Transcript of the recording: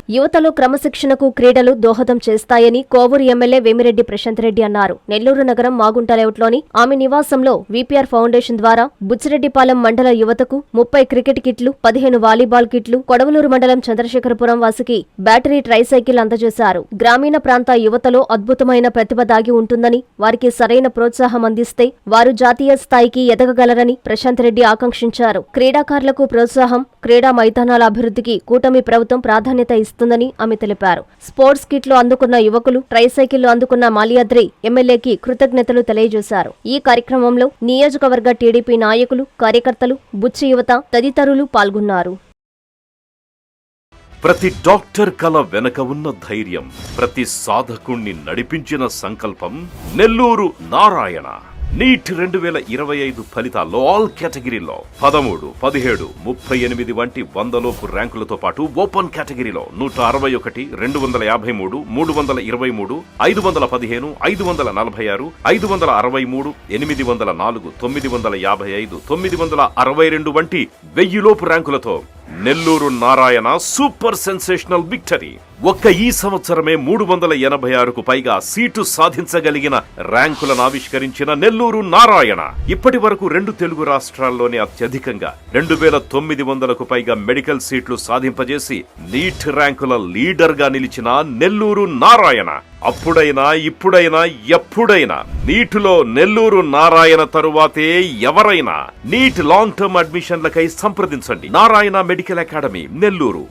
యువతలో క్రమశిక్షణకు క్రీడలు దోహదం చేస్తాయని కోవూరు ఎమ్మెల్యే వేమిరెడ్డి ప్రశాంత్ రెడ్డి అన్నారు. నెల్లూరు నగరం మాగుంట లేఅవుట్లోని ఆమె నివాసంలో వీపీఆర్ ఫౌండేషన్ ద్వారా బుచ్చిరెడ్డిపాలెం మండల యువతకు 30 క్రికెట్ కిట్లు, 15 వాలీబాల్ కిట్లు, కొడవలూరు మండలం చంద్రశేఖరపురం వాసికి బ్యాటరీ ట్రైసైకిల్ అందజేశారు. గ్రామీణ ప్రాంత యువతలో అద్భుతమైన ప్రతిభ దాగి ఉంటుందని, వారికి సరైన ప్రోత్సాహం అందిస్తే వారు జాతీయ స్థాయికి ఎదగగలరని ప్రశాంత్ రెడ్డి ఆకాంక్షించారు. క్రీడాకారులకు ప్రోత్సాహం, క్రీడా మైదానాల అభివృద్ధికి కూటమి ప్రభుత్వం ప్రాధాన్యత ఇస్తుందని ఆమె తెలిపారు. స్పోర్ట్స్ కిట్లు అందుకున్న యువకులు, ట్రైసైకిళ్లు అందుకున్న మాల్యాద్రి ఎమ్మెల్యేకి కృతజ్ఞతలు తెలియజేశారు. ఈ కార్యక్రమంలో నియోజకవర్గ టీడీపీ నాయకులు, కార్యకర్తలు, బుచ్చి యువత తదితరులు పాల్గొన్నారు. ప్రతి డాక్టర్ కల వెనక ఉన్న ధైర్యం, ప్రతి సాధకుణ్ణి నడిపించిన సంకల్పం నెల్లూరు నారాయణ. నీట్ 2025 ఫలితాల్లో ఆల్ కేటగిరీలో 13, 17, 38 వంటి 100లోపు ర్యాంకులతో పాటు ఓపెన్ కేటగిరీలో 161, 253, 323, 515, 546, 563, 804, 955, 962 వంటి 1000లోపు ర్యాంకులతో Nellore Narayana super sensational victory. ఒక్క ఈ సంవత్సరమే 386కు పైగా సీటు సాధించగలిగిన ర్యాంకులను ఆవిష్కరించిన నెల్లూరు నారాయణ ఇప్పటి వరకు 2 తెలుగు రాష్ట్రాల్లోనే అత్యధికంగా 2900కు పైగా మెడికల్ సీట్లు సాధింపజేసి నీట్ ర్యాంకుల లీడర్ గా నిలిచిన నెల్లూరు నారాయణ అప్పుడైనా, ఇప్పుడైనా, ఎప్పుడైనా నీటిలో నెల్లూరు నారాయణ తరువాతే ఎవరైనా. నీట్ లాంగ్ టర్మ్ అడ్మిషన్లకై సంప్రదించండి. Narayana medical academy, Nellore.